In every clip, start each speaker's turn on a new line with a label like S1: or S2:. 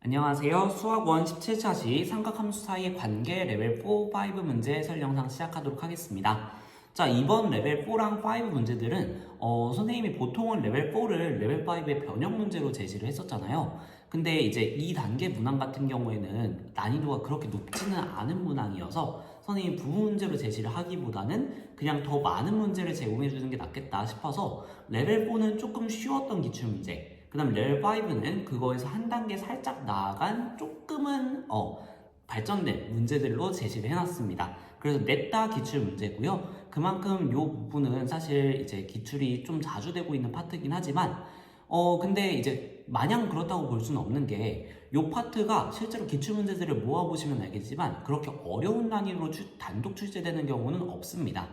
S1: 안녕하세요. 수학원 17차시 삼각함수 사이의 관계 레벨 4, 5 문제 해설 영상 시작하도록 하겠습니다. 자, 이번 레벨 4랑 5 문제들은 선생님이 보통은 레벨 4를 레벨 5의 변형 문제로 제시를 했었잖아요. 근데 이제 이 단계 문항 같은 경우에는 난이도가 그렇게 높지는 않은 문항이어서 선생님이 부분 문제로 제시를 하기보다는 그냥 더 많은 문제를 제공해 주는 게 낫겠다 싶어서 레벨 4는 조금 쉬웠던 기출 문제, 그 다음 레벨 5는 그거에서 한 단계 살짝 나아간 조금은 발전된 문제들로 제시를 해놨습니다. 그래서 냈다 기출 문제고요. 그만큼 이 부분은 사실 이제 기출이 좀 자주 되고 있는 파트긴 하지만 근데 이제 마냥 그렇다고 볼 수는 없는 게 이 파트가 실제로 기출 문제들을 모아보시면 알겠지만 그렇게 어려운 난이도로 단독 출제되는 경우는 없습니다.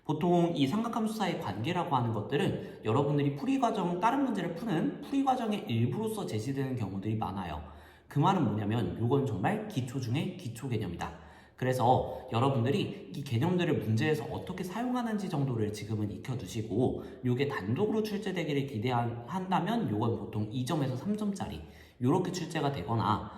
S1: 보통 이 삼각함수사의 관계라고 하는 것들은 여러분들이 풀이과정, 다른 문제를 푸는 풀이과정의 일부로서 제시되는 경우들이 많아요. 그 말은 뭐냐면 이건 정말 기초 중에 기초 개념이다. 그래서 여러분들이 이 개념들을 문제에서 어떻게 사용하는지 정도를 지금은 익혀두시고 이게 단독으로 출제되기를 기대한다면 이건 보통 2점에서 3점짜리 이렇게 출제가 되거나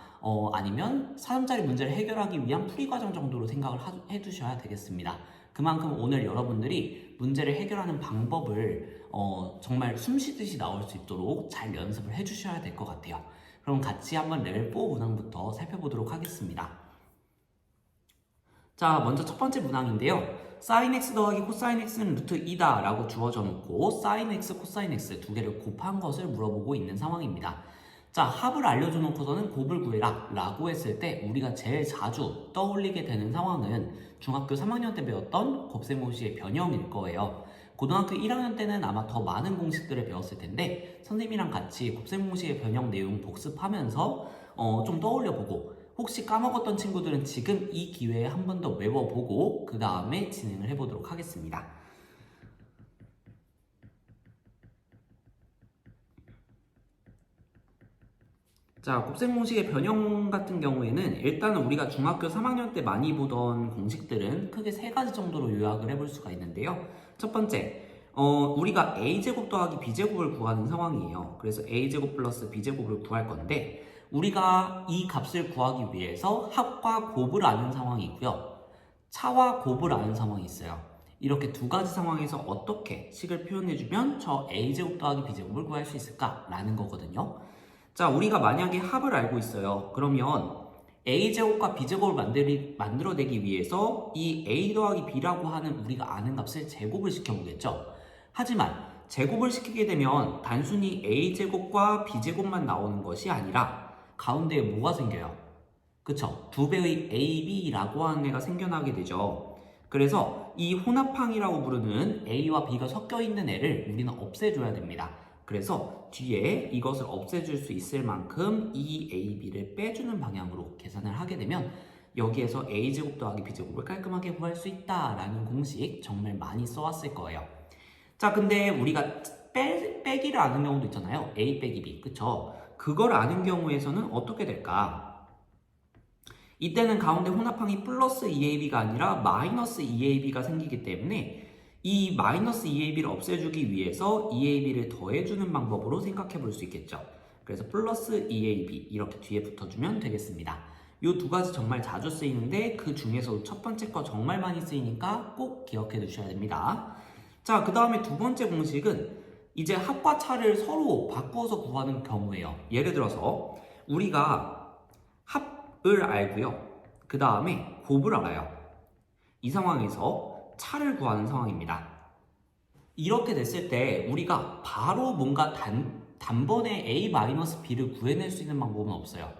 S1: 아니면 4점짜리 문제를 해결하기 위한 풀이과정 정도로 생각을 해두셔야 되겠습니다. 그만큼 오늘 여러분들이 문제를 해결하는 방법을 정말 숨쉬듯이 나올 수 있도록 잘 연습을 해주셔야 될 것 같아요. 그럼 같이 한번 레벨 4 문항부터 살펴보도록 하겠습니다. 자, 먼저 첫 번째 문항인데요. sin x 더하기 코사인 x는 루트 2다 라고 주어져 놓고 sin x, 코사인 x 두 개를 곱한 것을 물어보고 있는 상황입니다. 자, 합을 알려줘 놓고서는 곱을 구해라 라고 했을 때 우리가 제일 자주 떠올리게 되는 상황은 중학교 3학년 때 배웠던 곱셈공식의 변형일 거예요. 고등학교 1학년 때는 아마 더 많은 공식들을 배웠을 텐데 선생님이랑 같이 곱셈공식의 변형 내용 복습하면서 좀 떠올려보고 혹시 까먹었던 친구들은 지금 이 기회에 한 번 더 외워보고 그 다음에 진행을 해보도록 하겠습니다. 자, 곱셈공식의 변형 같은 경우에는 일단은 우리가 중학교 3학년 때 많이 보던 공식들은 크게 세 가지 정도로 요약을 해볼 수가 있는데요. 첫 번째, 우리가 a제곱 더하기 b제곱을 구하는 상황이에요. 그래서 a제곱 플러스 b제곱을 구할 건데 우리가 이 값을 구하기 위해서 합과 곱을 아는 상황이고요. 차와 곱을 아는 상황이 있어요. 이렇게 두 가지 상황에서 어떻게 식을 표현해주면 저 a제곱 더하기 b제곱을 구할 수 있을까라는 거거든요. 자, 우리가 만약에 합을 알고 있어요. 그러면 a제곱과 b제곱을 만들어내기 위해서 이 a 더하기 b라고 하는 우리가 아는 값을 제곱을 시켜보겠죠. 하지만 제곱을 시키게 되면 단순히 a제곱과 b제곱만 나오는 것이 아니라 가운데에 뭐가 생겨요? 그쵸? 두 배의 ab라고 하는 애가 생겨나게 되죠. 그래서 이 혼합항이라고 부르는 a와 b가 섞여 있는 애를 우리는 없애줘야 됩니다. 그래서 뒤에 이것을 없애줄 수 있을 만큼 이 ab를 빼주는 방향으로 계산을 하게 되면 여기에서 a제곱 더하기 b제곱을 깔끔하게 구할 수 있다라는 공식 정말 많이 써왔을 거예요. 자, 근데 우리가 빼기를 아는 경우도 있잖아요. a 빼기 b, 그쵸? 그걸 아는 경우에서는 어떻게 될까? 이때는 가운데 혼합항이 플러스 2ab가 아니라 마이너스 2ab가 생기기 때문에 이 마이너스 2ab를 없애주기 위해서 2ab를 더해주는 방법으로 생각해 볼 수 있겠죠. 그래서 플러스 2ab 이렇게 뒤에 붙어주면 되겠습니다. 이 두 가지 정말 자주 쓰이는데 그 중에서도 첫 번째 거 정말 많이 쓰이니까 꼭 기억해 두셔야 됩니다. 자, 그 다음에 두 번째 공식은 이제 합과 차를 서로 바꾸어서 구하는 경우예요. 예를 들어서 우리가 합을 알고요. 그 다음에 곱을 알아요. 이 상황에서 차를 구하는 상황입니다. 이렇게 됐을 때 우리가 바로 뭔가 단번에 a-b를 구해낼 수 있는 방법은 없어요.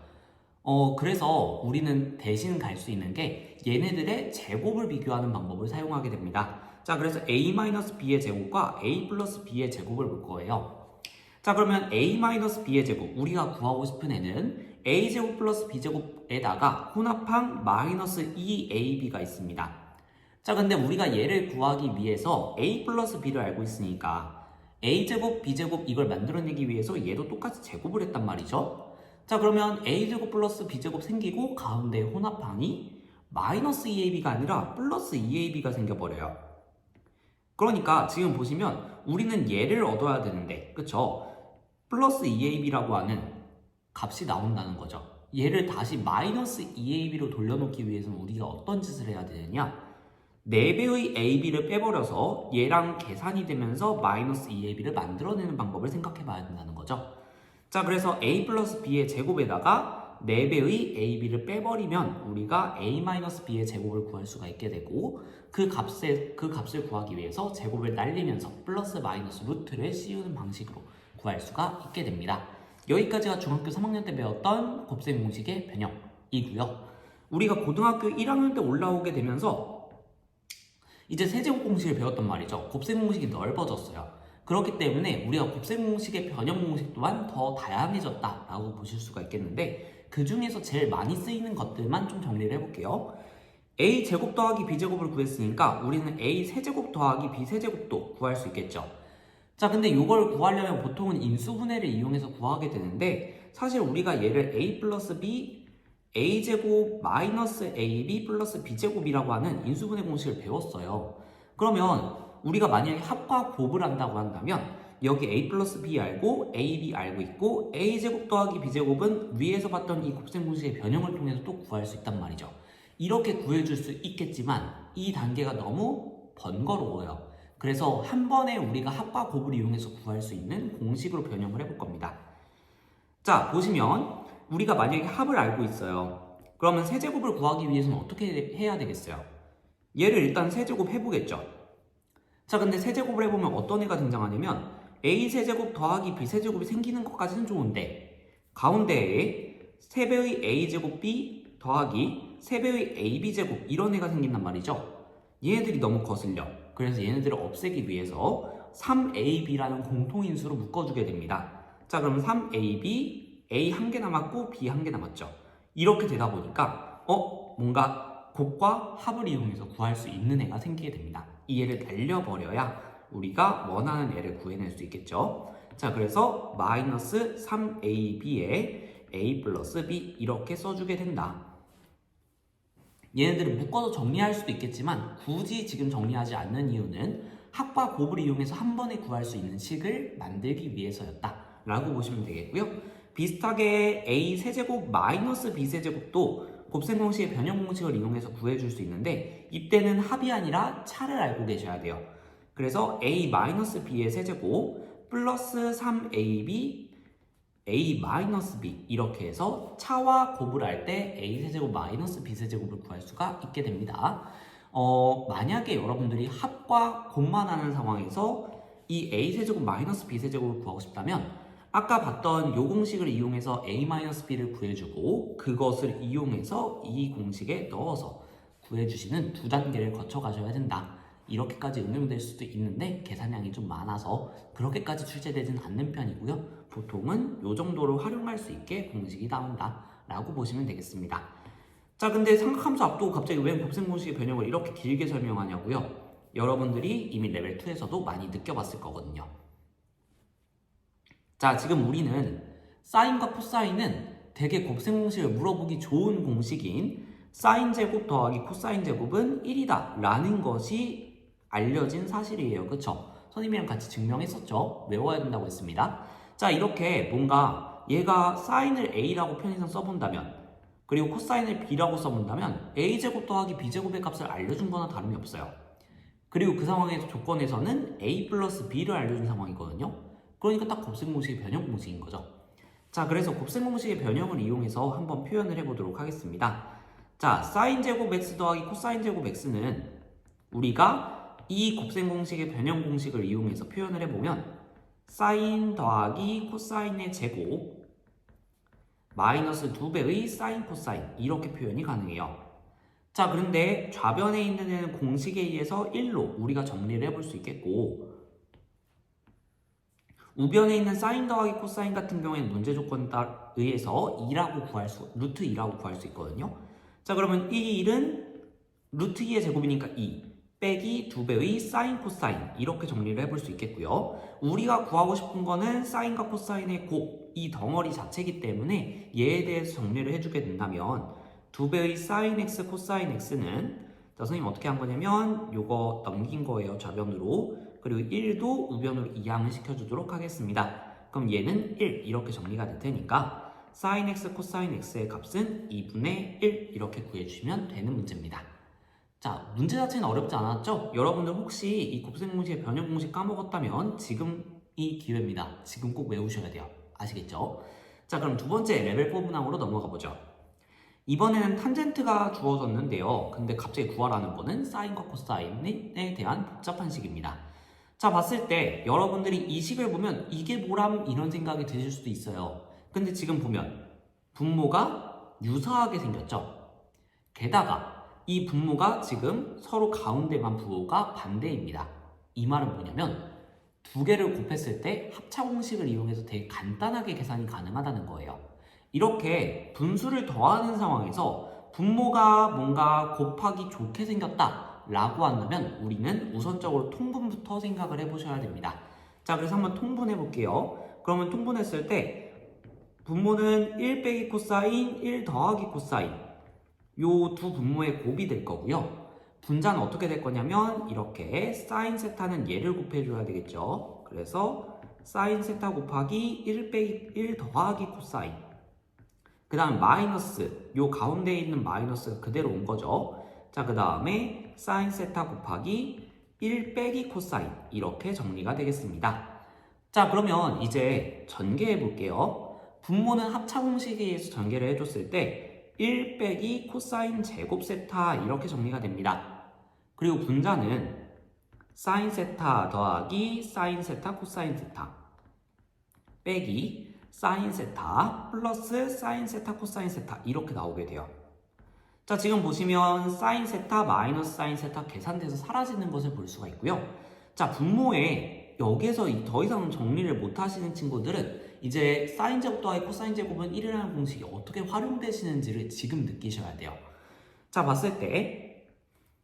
S1: 그래서 우리는 대신 갈 수 있는 게 얘네들의 제곱을 비교하는 방법을 사용하게 됩니다. 자, 그래서 a-b의 제곱과 a 플러스 b의 제곱을 볼 거예요. 자, 그러면 a-b의 제곱, 우리가 구하고 싶은 애는 a제곱 플러스 b제곱에다가 혼합항 마이너스 2ab가 있습니다. 자, 근데 우리가 얘를 구하기 위해서 a 플러스 b를 알고 있으니까 a제곱, b제곱 이걸 만들어내기 위해서 얘도 똑같이 제곱을 했단 말이죠. 자, 그러면 a제곱 플러스 b제곱 생기고 가운데 혼합항이 마이너스 2ab가 아니라 플러스 2ab가 생겨버려요. 그러니까 지금 보시면 우리는 얘를 얻어야 되는데, 그쵸? 플러스 2ab라고 하는 값이 나온다는 거죠. 얘를 다시 마이너스 2ab로 돌려놓기 위해서는 우리가 어떤 짓을 해야 되느냐? 4배의 ab를 빼버려서 얘랑 계산이 되면서 마이너스 2ab를 만들어내는 방법을 생각해 봐야 된다는 거죠. 자, 그래서 a 플러스 b의 제곱에다가 4배의 ab를 빼버리면 우리가 a-b의 제곱을 구할 수가 있게 되고 그 값을 구하기 위해서 제곱을 날리면서 플러스 마이너스 루트를 씌우는 방식으로 구할 수가 있게 됩니다. 여기까지가 중학교 3학년 때 배웠던 곱셈 공식의 변형이고요. 우리가 고등학교 1학년 때 올라오게 되면서 이제 세제곱 공식을 배웠단 말이죠. 곱셈 공식이 넓어졌어요. 그렇기 때문에 우리가 곱셈 공식의 변형 공식 또한 더 다양해졌다라고 보실 수가 있겠는데 그 중에서 제일 많이 쓰이는 것들만 좀 정리를 해볼게요. a 제곱 더하기 b 제곱을 구했으니까 우리는 a 세제곱 더하기 b 세제곱도 구할 수 있겠죠. 자, 근데 이걸 구하려면 보통은 인수분해를 이용해서 구하게 되는데 사실 우리가 얘를 a 플러스 b a제곱 마이너스 ab 플러스 b제곱이라고 하는 인수분해 공식을 배웠어요. 그러면 우리가 만약에 합과 곱을 한다고 한다면 여기 a 플러스 b 알고 ab 알고 있고 a제곱 더하기 b제곱은 위에서 봤던 이 곱셈 공식의 변형을 통해서 또 구할 수 있단 말이죠. 이렇게 구해줄 수 있겠지만 이 단계가 너무 번거로워요. 그래서 한 번에 우리가 합과 곱을 이용해서 구할 수 있는 공식으로 변형을 해볼 겁니다. 자, 보시면 우리가 만약에 합을 알고 있어요. 그러면 세제곱을 구하기 위해서는 어떻게 해야 되겠어요? 얘를 일단 세제곱 해보겠죠. 자, 근데 세제곱을 해보면 어떤 애가 등장하냐면 a 세제곱 더하기 b 세제곱이 생기는 것까지는 좋은데 가운데에 3배의 a제곱 b 더하기 3배의 ab제곱 이런 애가 생긴단 말이죠. 얘네들이 너무 거슬려. 그래서 얘네들을 없애기 위해서 3ab라는 공통인수로 묶어주게 됩니다. 자, 그럼 3ab A 한 개 남았고 B 한 개 남았죠. 이렇게 되다 보니까 뭔가 곱과 합을 이용해서 구할 수 있는 애가 생기게 됩니다. 이 애를 날려버려야 우리가 원하는 애를 구해낼 수 있겠죠. 자, 그래서 마이너스 3ab에 a 플러스 b 이렇게 써주게 된다. 얘네들을 묶어서 정리할 수도 있겠지만 굳이 지금 정리하지 않는 이유는 합과 곱을 이용해서 한 번에 구할 수 있는 식을 만들기 위해서였다 라고 보시면 되겠고요. 비슷하게 a 세제곱 마이너스 b 세제곱도 곱셈 공식의 변형 공식을 이용해서 구해줄 수 있는데 이때는 합이 아니라 차를 알고 계셔야 돼요. 그래서 a 마이너스 b의 세제곱 플러스 3ab a 마이너스 b 이렇게 해서 차와 곱을 할 때 a 세제곱 마이너스 b 세제곱을 구할 수가 있게 됩니다. 만약에 여러분들이 합과 곱만 하는 상황에서 이 a 세제곱 마이너스 b 세제곱을 구하고 싶다면 아까 봤던 이 공식을 이용해서 a-b를 구해주고 그것을 이용해서 이 공식에 넣어서 구해주시는 두 단계를 거쳐 가셔야 된다. 이렇게까지 응용될 수도 있는데 계산량이 좀 많아서 그렇게까지 출제되지는 않는 편이고요. 보통은 이 정도로 활용할 수 있게 공식이 나온다 라고 보시면 되겠습니다. 자, 근데 삼각함수 앞두고 갑자기 왜 곱셈 공식의 변형을 이렇게 길게 설명하냐고요? 여러분들이 이미 레벨 2에서도 많이 느껴봤을 거거든요. 자, 지금 우리는 사인과 코사인은 되게 곱셈 공식을 물어보기 좋은 공식인 사인 제곱 더하기 코사인 제곱은 1이다 라는 것이 알려진 사실이에요. 그쵸? 선생님이랑 같이 증명했었죠? 외워야 된다고 했습니다. 자, 이렇게 뭔가 얘가 사인을 a라고 편의상 써본다면 그리고 코사인을 b라고 써본다면 a제곱 더하기 b제곱의 값을 알려준 거나 다름이 없어요. 그리고 그 상황에서 조건에서는 a 플러스 b를 알려준 상황이거든요. 그러니까 딱 곱셈 공식의 변형 공식인 거죠. 자, 그래서 곱셈 공식의 변형을 이용해서 한번 표현을 해보도록 하겠습니다. 자, 사인 제곱 x 더하기 코사인 제곱 x는 우리가 이 곱셈 공식의 변형 공식을 이용해서 표현을 해보면 사인 더하기 코사인의 제곱 마이너스 2배의 사인 코사인 이렇게 표현이 가능해요. 자, 그런데 좌변에 있는 애는 공식에 의해서 1로 우리가 정리를 해볼 수 있겠고 우변에 있는 사인 더하기 코사인 같은 경우에는 문제 조건에 의해서 루트 2라고 구할 수 있거든요. 자, 그러면 이 1은 루트 2의 제곱이니까 2 빼기 2배의 사인 코사인 이렇게 정리를 해볼 수 있겠고요. 우리가 구하고 싶은 거는 사인과 코사인의 곱 이 덩어리 자체이기 때문에 얘에 대해서 정리를 해주게 된다면 2배의 사인 x 코사인 x는 자, 선생님 어떻게 한 거냐면 요거 넘긴 거예요. 좌변으로. 그리고 1도 우변으로 이항을 시켜주도록 하겠습니다. 그럼 얘는 1 이렇게 정리가 될 테니까 sin x, 코사인 x의 값은 2분의 1 이렇게 구해주시면 되는 문제입니다. 자, 문제 자체는 어렵지 않았죠? 여러분들 혹시 이 곱셈 공식의 변형 공식 까먹었다면 지금이 기회입니다. 지금 꼭 외우셔야 돼요. 아시겠죠? 자, 그럼 두 번째 레벨 4 문항으로 넘어가 보죠. 이번에는 탄젠트가 주어졌는데요. 근데 갑자기 구하라는 거는 사인과 코사인에 대한 복잡한 식입니다. 자, 봤을 때 여러분들이 이 식을 보면 이게 뭐람 이런 생각이 드실 수도 있어요. 근데 지금 보면 분모가 유사하게 생겼죠. 게다가 이 분모가 지금 서로 가운데만 부호가 반대입니다. 이 말은 뭐냐면 두 개를 곱했을 때 합차 공식을 이용해서 되게 간단하게 계산이 가능하다는 거예요. 이렇게 분수를 더하는 상황에서 분모가 뭔가 곱하기 좋게 생겼다 라고 한다면 우리는 우선적으로 통분부터 생각을 해보셔야 됩니다. 자, 그래서 한번 통분해 볼게요. 그러면 통분했을 때 분모는 1 빼기 코사인, 1 더하기 코사인 요 두 분모의 곱이 될 거고요. 분자는 어떻게 될 거냐면 이렇게 사인 세타는 얘를 곱해줘야 되겠죠. 그래서 사인 세타 곱하기 1 빼기 1 더하기 코사인, 그 다음 마이너스, 요 가운데에 있는 마이너스가 그대로 온 거죠. 자, 그 다음에 사인 세타 곱하기 1 빼기 코사인 이렇게 정리가 되겠습니다. 자, 그러면 이제 전개해 볼게요. 분모는 합차 공식에 의해서 전개를 해줬을 때 1 빼기 코사인 제곱 세타 이렇게 정리가 됩니다. 그리고 분자는 사인 세타 더하기 사인 세타 코사인 세타 빼기 사인 세타 플러스 사인 세타 코사인 세타 이렇게 나오게 돼요. 자, 지금 보시면 사인 세타 마이너스 사인 세타 계산돼서 사라지는 것을 볼 수가 있고요. 자, 분모에 여기에서 더 이상 정리를 못 하시는 친구들은 이제 사인 제곱 더하기 코사인 제곱은 1이라는 공식이 어떻게 활용되시는지를 지금 느끼셔야 돼요. 자, 봤을 때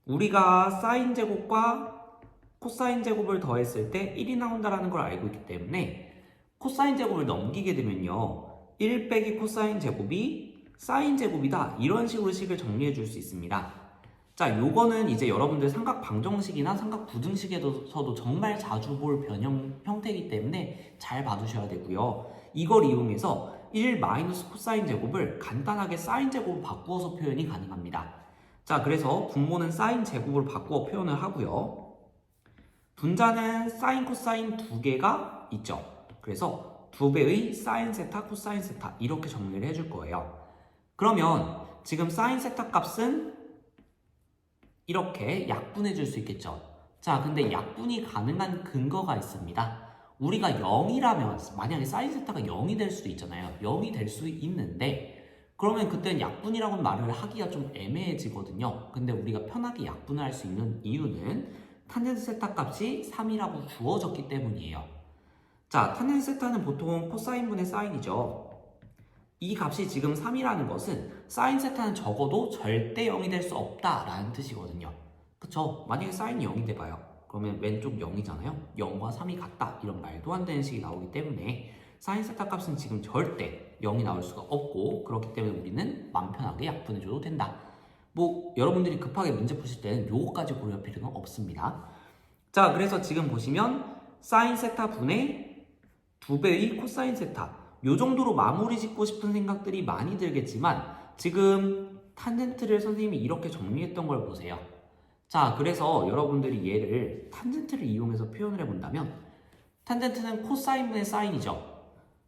S1: 우리가 사인 제곱과 코사인 제곱을 더했을 때 1이 나온다는 걸 알고 있기 때문에 코사인 제곱을 넘기게 되면요 1 빼기 코사인 제곱이 사인 제곱이다 이런 식으로 식을 정리해 줄 수 있습니다. 자, 요거는 이제 여러분들 삼각 방정식이나 삼각 부등식에서도 정말 자주 볼 변형 형태이기 때문에 잘 봐두셔야 되고요. 이걸 이용해서 1 마이너스 코사인 제곱을 간단하게 사인 제곱으로 바꾸어서 표현이 가능합니다. 자, 그래서 분모는 사인 제곱으로 바꾸어 표현을 하고요. 분자는 사인 코사인 두 개가 있죠. 그래서 두 배의 사인 세타 코사인 세타 이렇게 정리를 해줄 거예요. 그러면 지금 사인 세타 값은 이렇게 약분해 줄 수 있겠죠. 자, 근데 약분이 가능한 근거가 있습니다. 우리가 0이라면 만약에 사인 세타가 0이 될 수도 있잖아요. 0이 될 수 있는데 그러면 그때는 약분이라고 말을 하기가 좀 애매해지거든요. 근데 우리가 편하게 약분을 할 수 있는 이유는 탄젠트 세타 값이 3이라고 주어졌기 때문이에요. 자, 탄젠트 세타는 보통 코사인분의 사인이죠. 이 값이 지금 3이라는 것은 사인 세타는 적어도 절대 0이 될 수 없다라는 뜻이거든요. 그쵸? 만약에 사인이 0이 돼봐요. 그러면 왼쪽 0이잖아요. 0과 3이 같다. 이런 말도 안 되는 식이 나오기 때문에 사인 세타 값은 지금 절대 0이 나올 수가 없고 그렇기 때문에 우리는 맘 편하게 약분해줘도 된다. 뭐 여러분들이 급하게 문제 푸실 때는 요거까지 고려할 필요는 없습니다. 자, 그래서 지금 보시면 사인 세타 분의 2배의 코사인 세타 요 정도로 마무리 짓고 싶은 생각들이 많이 들겠지만 지금 탄젠트를 선생님이 이렇게 정리했던 걸 보세요. 자, 그래서 여러분들이 얘를 탄젠트를 이용해서 표현을 해본다면 탄젠트는 코사인분의 사인이죠.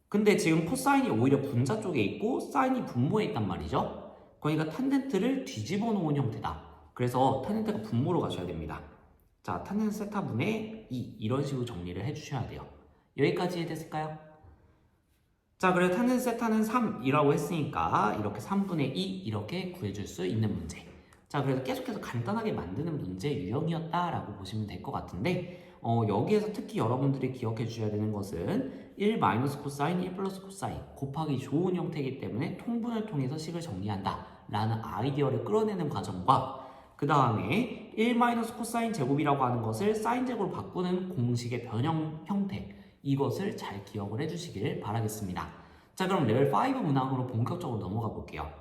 S1: 근데 지금 코사인이 오히려 분자 쪽에 있고 사인이 분모에 있단 말이죠. 그러니까 탄젠트를 뒤집어 놓은 형태다. 그래서 탄젠트가 분모로 가셔야 됩니다. 자, 탄젠트 세타분의 2 이런 식으로 정리를 해주셔야 돼요. 여기까지 이해됐을까요? 자, 그래서 탄젠트 세타는 3이라고 했으니까 이렇게 3분의 2 이렇게 구해줄 수 있는 문제. 자, 그래서 계속해서 간단하게 만드는 문제 유형이었다라고 보시면 될 것 같은데 여기에서 특히 여러분들이 기억해 주셔야 되는 것은 1 마이너스 코사인, 1 플러스 코사인 곱하기 좋은 형태이기 때문에 통분을 통해서 식을 정리한다 라는 아이디어를 끌어내는 과정과 그 다음에 1 마이너스 코사인 제곱이라고 하는 것을 사인 제곱으로 바꾸는 공식의 변형 형태 이것을 잘 기억을 해주시길 바라겠습니다. 자, 그럼 레벨 5 문항으로 본격적으로 넘어가 볼게요.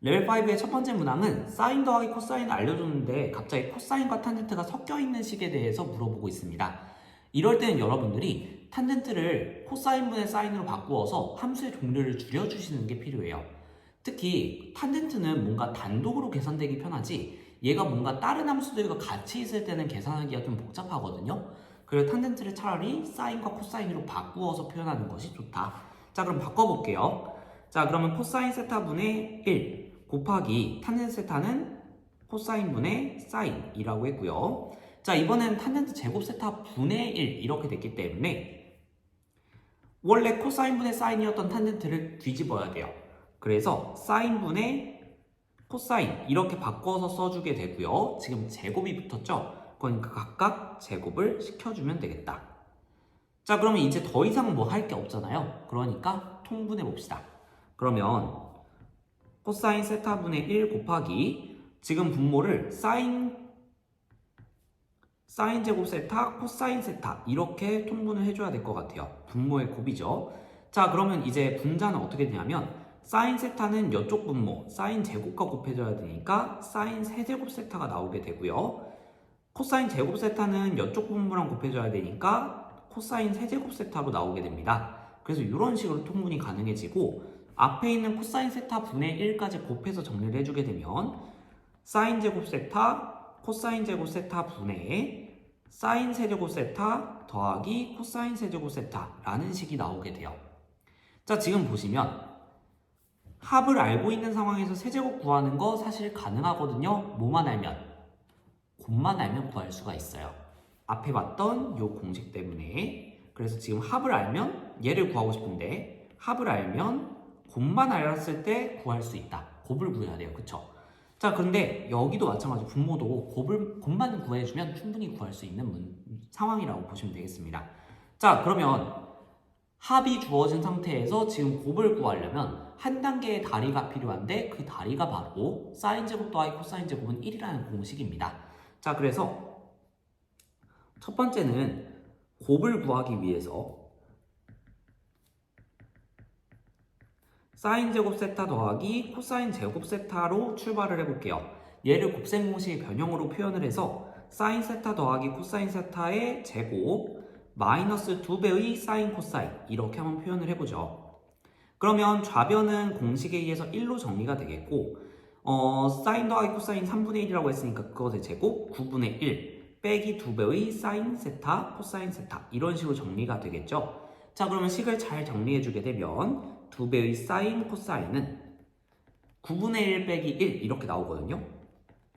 S1: 레벨 5의 첫 번째 문항은 사인 더하기 코사인을 알려줬는데 갑자기 코사인과 탄젠트가 섞여 있는 식에 대해서 물어보고 있습니다. 이럴 때는 여러분들이 탄젠트를 코사인분의 사인으로 바꾸어서 함수의 종류를 줄여주시는 게 필요해요. 특히 탄젠트는 뭔가 단독으로 계산되기 편하지 얘가 뭔가 다른 함수들과 같이 있을 때는 계산하기가 좀 복잡하거든요. 그래서 탄젠트를 차라리 사인과 코사인으로 바꾸어서 표현하는 것이 좋다. 자, 그럼 바꿔볼게요. 자, 그러면 코사인 세타분의 1 곱하기 탄젠트 세타는 코사인분의 사인이라고 했고요. 자, 이번에는 탄젠트 제곱 세타 분의 1 이렇게 됐기 때문에 원래 코사인분의 사인이었던 탄젠트를 뒤집어야 돼요. 그래서 사인분의 코사인 이렇게 바꿔서 써주게 되고요. 지금 제곱이 붙었죠? 그러니까 각각 제곱을 시켜주면 되겠다. 자, 그러면 이제 더 이상 뭐 할 게 없잖아요. 그러니까 통분해 봅시다. 그러면 코사인 세타분의 1 곱하기 지금 분모를 사인 제곱 세타, 코사인 세타 이렇게 통분을 해줘야 될 것 같아요. 분모의 곱이죠. 자, 그러면 이제 분자는 어떻게 되냐면 사인 세타는 이쪽 분모, 사인 제곱과 곱해줘야 되니까 사인 세제곱 세타가 나오게 되고요. 코사인 제곱 세타는 이쪽 분모랑 곱해줘야 되니까 코사인 세제곱 세타로 나오게 됩니다. 그래서 이런 식으로 통분이 가능해지고 앞에 있는 코사인 세타 분의 1까지 곱해서 정리를 해주게 되면 사인 제곱 세타, 코사인 제곱 세타 분의 사인 세제곱 세타 더하기 코사인 세제곱 세타라는 식이 나오게 돼요. 자, 지금 보시면 합을 알고 있는 상황에서 세제곱 구하는 거 사실 가능하거든요. 뭐만 알면? 곱만 알면 구할 수가 있어요. 앞에 봤던 요 공식 때문에. 그래서 지금 합을 알면 얘를 구하고 싶은데 합을 알면 곱만 알았을 때 구할 수 있다. 곱을 구해야 돼요. 그쵸? 자, 그런데 여기도 마찬가지 곱모도 곱만 구해주면 충분히 구할 수 있는 상황이라고 보시면 되겠습니다. 자, 그러면 합이 주어진 상태에서 지금 곱을 구하려면 한 단계의 다리가 필요한데 그 다리가 바로 사인 제곱 더하기 코사인 제곱은 1이라는 공식입니다. 자, 그래서 첫 번째는 곱을 구하기 위해서 사인 제곱 세타 더하기 코사인 제곱 세타로 출발을 해볼게요. 얘를 곱셈 공식의 변형으로 표현을 해서 사인 세타 더하기 코사인 세타의 제곱 마이너스 2배의 사인 코사인 이렇게 한번 표현을 해보죠. 그러면 좌변은 공식에 의해서 1로 정리가 되겠고 사인 더하기 코사인 3분의 1이라고 했으니까 그것의 제곱 9분의 1 빼기 2배의 사인 세타 코사인 세타 이런 식으로 정리가 되겠죠. 자, 그러면 식을 잘 정리해주게 되면 2배의 사인 코사인은 9분의 1 빼기 1 이렇게 나오거든요.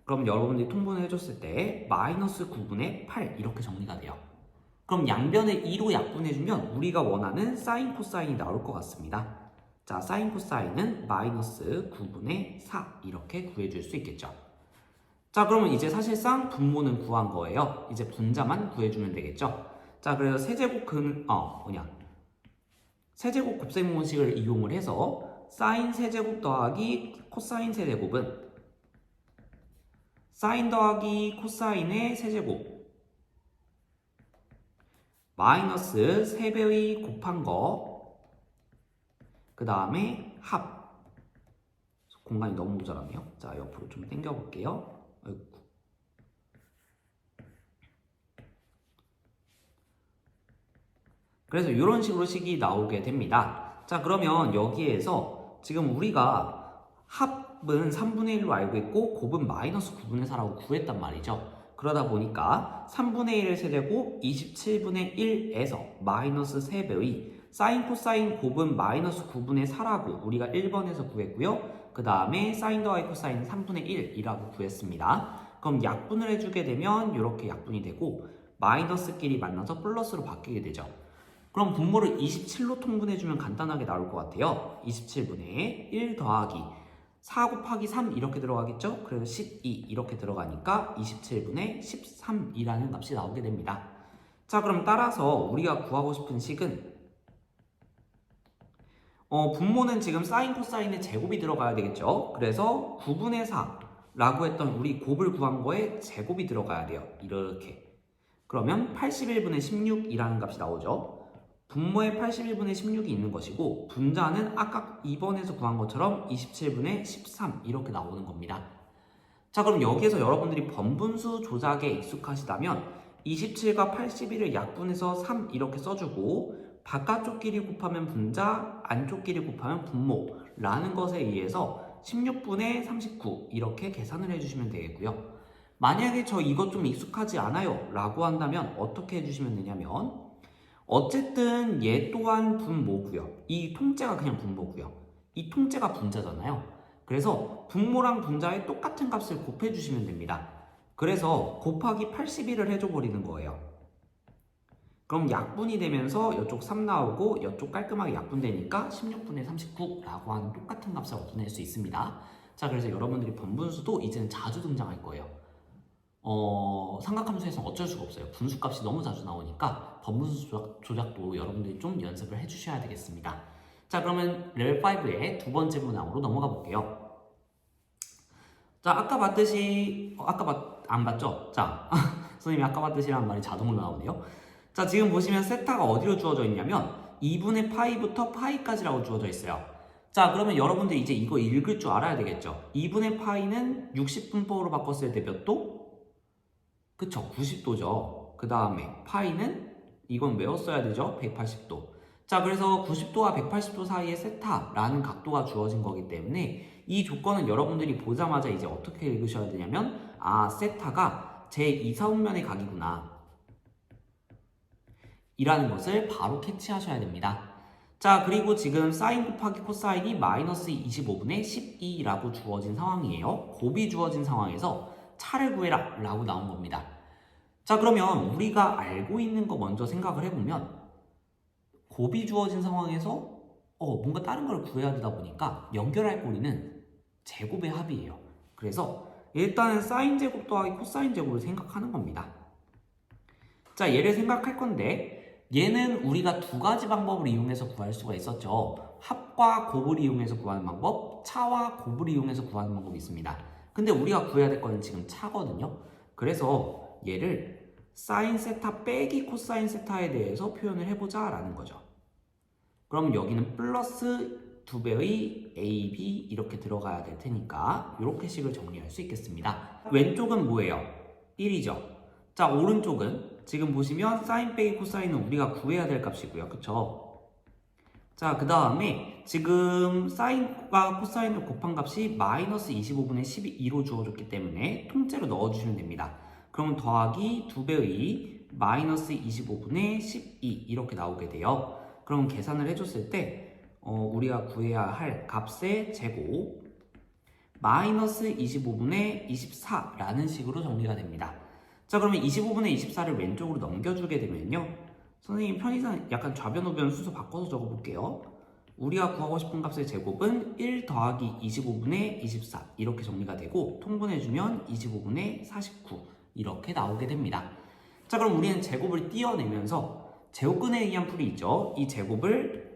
S1: 그럼 여러분들이 통분을 해줬을 때 마이너스 9분의 8 이렇게 정리가 돼요. 그럼 양변을 2로 약분해주면 우리가 원하는 사인 코사인이 나올 것 같습니다. 자, 사인 코사인은 마이너스 9분의 4 이렇게 구해줄 수 있겠죠. 자, 그러면 이제 사실상 분모는 구한 거예요. 이제 분자만 구해주면 되겠죠. 자, 그래서 세제곱 곱셈 공식을 이용을 해서 사인 세제곱 더하기 코사인 세제곱은 사인 더하기 코사인의 세제곱 마이너스 3배의 곱한 거 그 다음에 합 공간이 너무 모자라네요. 자, 옆으로 좀 당겨 볼게요. 그래서 이런 식으로 식이 나오게 됩니다. 자, 그러면 여기에서 지금 우리가 합은 3분의 1로 알고 있고 곱은 마이너스 9분의 4라고 구했단 말이죠. 그러다 보니까 3분의 1의 세제곱 27분의 1에서 마이너스 3배의 사인 코사인 곱은 마이너스 9분의 4라고 우리가 1번에서 구했고요. 그 다음에 사인 더하기 코사인 3분의 1이라고 구했습니다. 그럼 약분을 해주게 되면 이렇게 약분이 되고 마이너스끼리 만나서 플러스로 바뀌게 되죠. 그럼 분모를 27로 통분해주면 간단하게 나올 것 같아요. 27분의 1 더하기 4 곱하기 3 이렇게 들어가겠죠? 그래서 12 이렇게 들어가니까 27분의 13이라는 값이 나오게 됩니다. 자, 그럼 따라서 우리가 구하고 싶은 식은 분모는 지금 사인 코사인의 제곱이 들어가야 되겠죠? 그래서 9분의 4라고 했던 우리 곱을 구한 거에 제곱이 들어가야 돼요. 이렇게. 그러면 81분의 16이라는 값이 나오죠. 분모에 81분의 16이 있는 것이고 분자는 아까 2번에서 구한 것처럼 27분의 13 이렇게 나오는 겁니다. 자, 그럼 여기에서 여러분들이 번분수 조작에 익숙하시다면 27과 81을 약분해서 3 이렇게 써주고 바깥쪽 길이 곱하면 분자, 안쪽 길이 곱하면 분모라는 것에 의해서 16분의 39 이렇게 계산을 해주시면 되겠고요. 만약에 저 이것 좀 익숙하지 않아요 라고 한다면 어떻게 해주시면 되냐면 어쨌든 얘 또한 분모고요. 이 통째가 그냥 분모고요. 이 통째가 분자잖아요. 그래서 분모랑 분자의 똑같은 값을 곱해주시면 됩니다. 그래서 곱하기 81을 해줘버리는 거예요. 그럼 약분이 되면서 이쪽 3 나오고 이쪽 깔끔하게 약분되니까 16분의 39라고 하는 똑같은 값을 얻어낼 수 있습니다. 자, 그래서 여러분들이 번분수도 이제는 자주 등장할 거예요. 삼각함수에서는 어쩔 수가 없어요. 분수값이 너무 자주 나오니까 번분수 조작도 여러분들이 좀 연습을 해주셔야 되겠습니다. 자, 그러면 레벨 5의 두 번째 문항으로 넘어가 볼게요. 자, 아까 봤듯이 안 봤죠? 자, 선생님이 아까 봤듯이라는 말이 자동으로 나오네요. 자, 지금 보시면 세타가 어디로 주어져 있냐면 2분의 파이부터 파이까지라고 주어져 있어요. 자, 그러면 여러분들 이제 이거 읽을 줄 알아야 되겠죠? 2분의 파이는 60분법으로 바꿨을 때 몇 도? 그쵸, 90도죠. 그 다음에 파이는 이건 외웠어야 되죠? 180도. 자, 그래서 90도와 180도 사이에 세타라는 각도가 주어진 거기 때문에 이 조건은 여러분들이 보자마자 이제 어떻게 읽으셔야 되냐면 아, 세타가 제2사분면의 각이구나 이라는 것을 바로 캐치하셔야 됩니다. 자, 그리고 지금 사인 곱하기 코사인이 마이너스 25분의 12라고 주어진 상황이에요. 곱이 주어진 상황에서 차를 구해라 라고 나온 겁니다. 자, 그러면 우리가 알고 있는 거 먼저 생각을 해보면 곱이 주어진 상황에서 뭔가 다른 걸 구해야 되다 보니까 연결할 고리는 제곱의 합이에요. 그래서 일단은 사인 제곱 더하기 코사인 제곱을 생각하는 겁니다. 자, 얘를 생각할 건데 얘는 우리가 두 가지 방법을 이용해서 구할 수가 있었죠. 합과 곱을 이용해서 구하는 방법, 차와 곱을 이용해서 구하는 방법이 있습니다. 근데 우리가 구해야 될 거는 지금 차거든요. 그래서 얘를 사인 세타 빼기 코사인 세타에 대해서 표현을 해보자 라는 거죠. 그럼 여기는 플러스 2배의 AB 이렇게 들어가야 될 테니까 이렇게 식을 정리할 수 있겠습니다. 왼쪽은 뭐예요? 1이죠. 자, 오른쪽은 지금 보시면 사인 빼기 코사인은 우리가 구해야 될 값이고요. 그쵸? 자, 그 다음에 지금 사인과 코사인을 곱한 값이 마이너스 25분의 12로 주어졌기 때문에 통째로 넣어주시면 됩니다. 그러면 더하기 2배의 마이너스 25분의 12 이렇게 나오게 돼요. 그럼 계산을 해줬을 때 우리가 구해야 할 값의 제곱 마이너스 25분의 24라는 식으로 정리가 됩니다. 자, 그러면 25분의 24를 왼쪽으로 넘겨주게 되면요. 선생님 편의상 약간 좌변 우변 순서 바꿔서 적어볼게요. 우리가 구하고 싶은 값의 제곱은 1 더하기 25분의 24 이렇게 정리가 되고 통분해주면 25분의 49 이렇게 나오게 됩니다. 자, 그럼 우리는 제곱을 띄어내면서 제곱근에 의한 풀이 있죠. 이 제곱을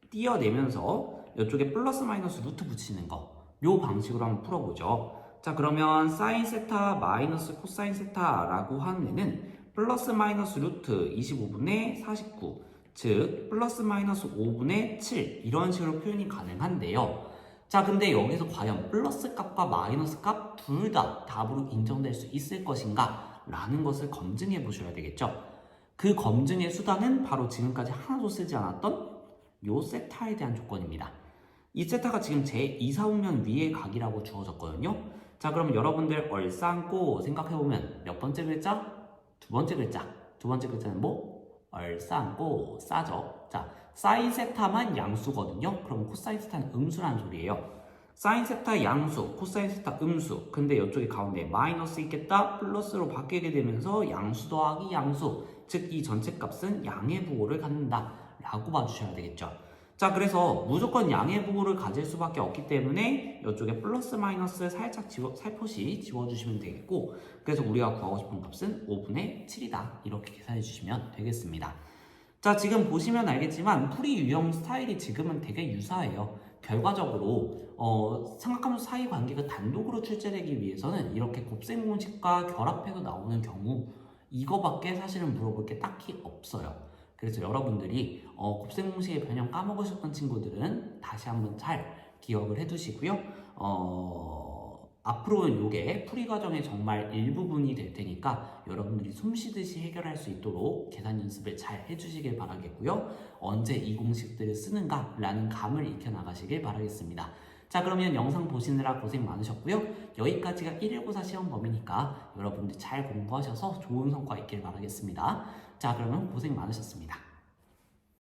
S1: 띄어내면서 이쪽에 플러스 마이너스 루트 붙이는 거 요 방식으로 한번 풀어보죠. 자, 그러면 사인 세타 마이너스 코사인 세타라고 하는 애는 플러스 마이너스 루트 25분의 49 즉 플러스 마이너스 5분의 7 이런 식으로 표현이 가능한데요. 자, 근데 여기서 과연 플러스 값과 마이너스 값 둘 다 답으로 인정될 수 있을 것인가 라는 것을 검증해 보셔야 되겠죠. 그 검증의 수단은 바로 지금까지 하나도 쓰지 않았던 요 세타에 대한 조건입니다. 이 세타가 지금 제2사분면 위의 각이라고 주어졌거든요. 자, 그럼 여러분들 얼싸안고 생각해보면 몇 번째 글자? 두 번째 글자. 두 번째 글자는 뭐? 얼싸안고 싸죠. 자, 사인 세타만 양수거든요. 그럼 코사인 세타는 음수라는 소리예요. 사인 세타 양수, 코사인 세타 음수. 근데 이쪽에 가운데 마이너스 있겠다, 플러스로 바뀌게 되면서 양수 더하기 양수. 즉 이 전체 값은 양의 부호를 갖는다 라고 봐주셔야 되겠죠. 자, 그래서 무조건 양의 부호를 가질 수밖에 없기 때문에 이쪽에 플러스 마이너스 살짝 살포시 지워주시면 되겠고, 그래서 우리가 구하고 싶은 값은 5분의 7이다 이렇게 계산해 주시면 되겠습니다. 자, 지금 보시면 알겠지만 풀이 유형 스타일이 지금은 되게 유사해요. 결과적으로 삼각함수 사이 관계가 단독으로 출제되기 위해서는 이렇게 곱셈 공식과 결합해서 나오는 경우 이거밖에 사실은 물어볼 게 딱히 없어요. 그래서 여러분들이 곱셈 공식의 변형 까먹으셨던 친구들은 다시 한번 잘 기억을 해두시고요. 앞으로는 이게 풀이 과정의 정말 일부분이 될 테니까 여러분들이 숨 쉬듯이 해결할 수 있도록 계산 연습을 잘 해주시길 바라겠고요. 언제 이 공식들을 쓰는가 라는 감을 익혀 나가시길 바라겠습니다. 자, 그러면 영상 보시느라 고생 많으셨고요. 여기까지가 119사 시험 범위니까 여러분들 잘 공부하셔서 좋은 성과 있길 바라겠습니다. 자, 그러면 고생 많으셨습니다.